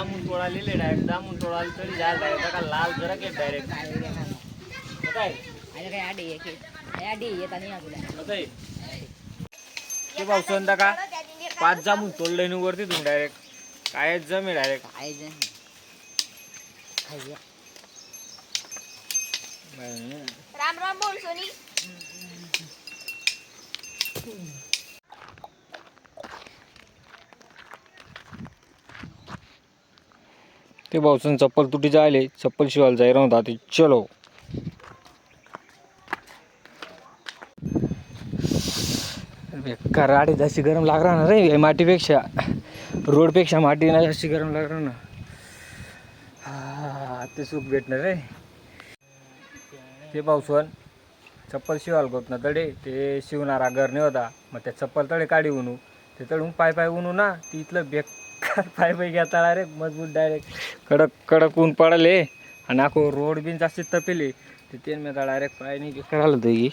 Jamun तोडालेले direct jamun तोडाले तरी जायला डायरेक्ट का लाल जरा के डायरेक्ट काय काय आडी आहे की आडी येत आणि आपल्या ते पावसन का 5 जामून तोडले नि वरती तुम्ही डायरेक्ट काय जमे डायरेक्ट काय जण खायला राम राम बोल सोनी ते भाऊसन चप्पल तुटी जायले चप्पल शिवायला जाई राहता ते चलो कराडी जास्ती गरम लाग रहा ना रे मातीपेक्षा रोडपेक्षा माती ना जास्ती गरम लाग रहा ना हा ते सुख भेटणार रे ते पावसन चप्पल शिवाल गोत ना तडे ते शिवणारा घर नाही होता मग त्या चप्पल तडे काढी उनू ते तडून पाय पाय उनू ना ती इथलं बेकार पाय पाय घेता डायरेक्ट मजबूत डायरेक्ट कडक कडक ऊन पडले आणि आखो रोड बिन जास्त तपेले ते तेन मी डायरेक्ट पाय नाही बेकार आलं होतं की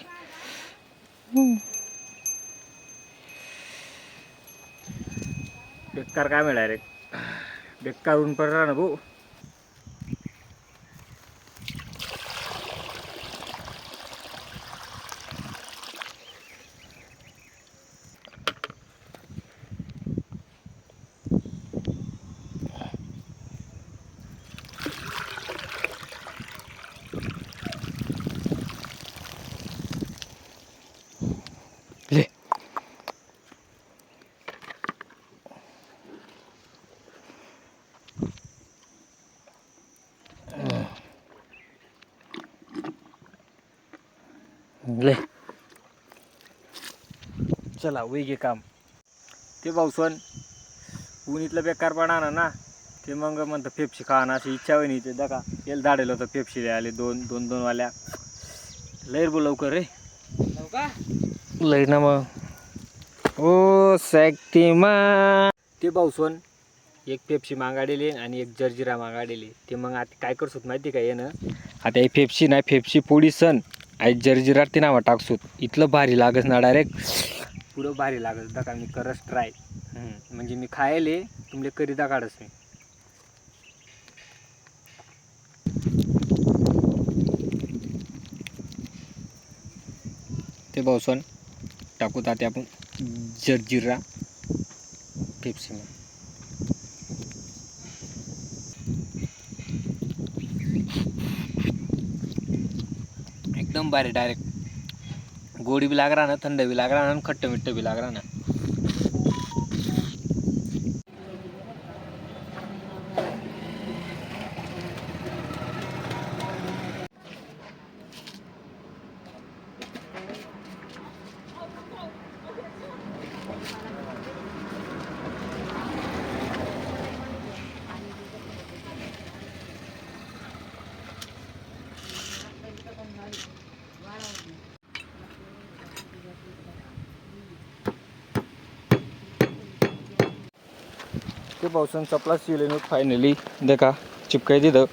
बेकार काय मिळालं डायरेक्ट बेकार ऊन पडला ना भाऊ ले ले चला वही घे काम ते पावसन ऊन इथलं बेकार पडा ना ते मग म्हणतं पेप्सी खाणं अशी इच्छा होई नाही ते दाखा याला धाडेल होतं पेप्सी आले दोन वाल्या लैर बोल लवकर रे का लई ना मग ओ शक्तिमा ते पावसन एक पेप्सी मागाडेले आणि एक जर्जिरा मागाडेले ते मग आता काय करसूत माहिती का येणं आता हे पेप्सी नाही पेप्सी पोळी सण आई जर्जिरा ते नावं टाकसूत इथलं भारी लागस ना डायरेक्ट पुढं भारी लागस दाखा मी करस ट्राय म्हणजे मी खायले तुमले करीता काढस मी ते पावसन टाकू ताते आपण जर्जिरा पेप्सी में एकदम भारी डायरेक्ट गोडी भी लाग रहा ना थंड भी लाग रहा ना खट्टे मिट्टे भी लाग रहा ना ते पावसन चपला शिवले मी फायनली देखा चिपकाई तिथं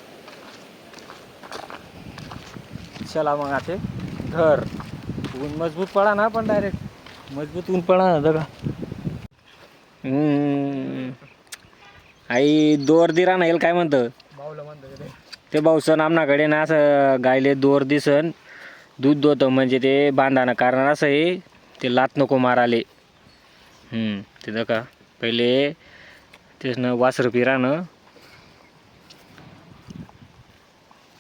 चला मग आता घर ऊन मजबूत पडा ना पण डायरेक्ट मजबूत ऊन पडा ना देखा आई दोर दिरा ना येईल काय म्हणतं ते पावसन आमनाकडे ना असं गायले दोर दिसन दूध दोतं म्हणजे ते बांधाना कारण असं आहे ते लात नको माराले ते देखा पहिले तेच ना वासरं पिरानं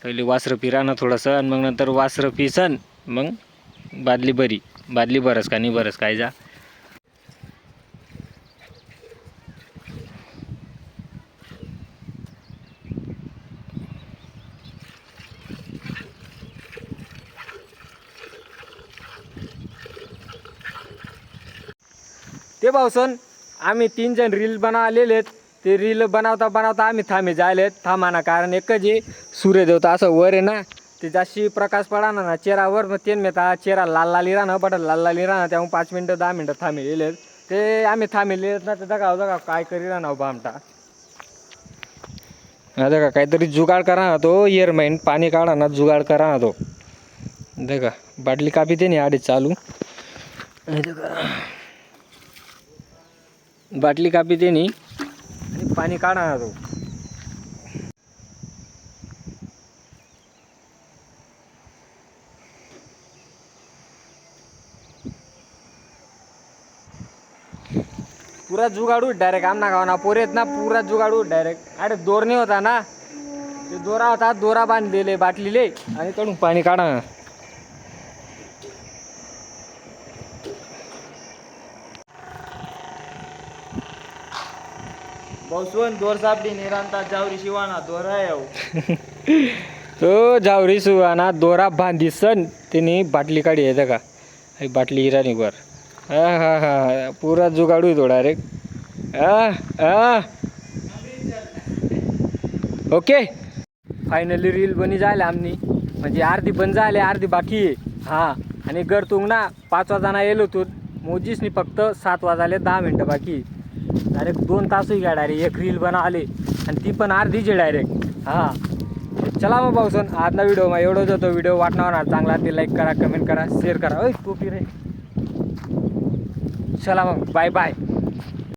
पहिले वासरं पिरानं थोडंसं आणि मग नंतर वासरं पिसन मग बादली बरस का नाही बरस काय जा ते पावसन आम्ही 3 जण रील बनवलेले ते रील बनवता बनवता आम्ही थांबे जायलेत थांबाना कारण एकच आहे सूर्यदेवता असं वर आहे ना ते जास्ती प्रकाश पडा ना चेहरावर मग तेन मेता चेहरा लाल लाली राहणं बट लाल लाली राहणं त्यामुळे 5 मिनटं 10 मिनटं थांबेलेत ते आम्ही थांबेलेत ना ते जगा काय करी राहणार बा आमटा देखा काहीतरी जुगाड करा ना तो इयर महिन पाणी काढा ना जुगाड करा ना तो देखा बाटली कापी ते नाही आडी चालू बाटली कापी ते नाही आणि पाणी काढा ना तो पुरा जुगाडू डायरेक्ट आमना गावना पोरे आहेत ना पुरा जुगाडू डायरेक्ट. अरे दोर नाही होता ना ते दोरा होता दोरा बांधलेले बाटलीले आणि कडून पाणी काढा. बसवून दोर सापडी निरांता जावरी शिवाना दोर आहे तो जावरी सुवाना दोरा बांधी सन तिने बाटली काढी येतं का ही बाटली हिराणी वर. हा हा हा पुरा जुगाडू तो डायरेक्ट. ओके फायनली रील बनी झाले आमनी म्हणजे अर्धी बंद झाले अर्धी बाकी आहे. हा आणि गरतुंग ना 5 वाजाना येलो तू मोजीसनी फक्त 7 वाजाले 10 मिनटं बाकी. डायरेक्ट 2 तासही घ्या डायरेक्ट एक रील बना आले आणि ती पण अर्धीच आहे डायरेक्ट. हां चला मग पाऊसन आजला व्हिडिओ एवढंच होतो. व्हिडिओ वाटणार चांगला ते लाईक करा कमेंट करा शेअर करा. ओय टोपी रे चला मग बाय बाय.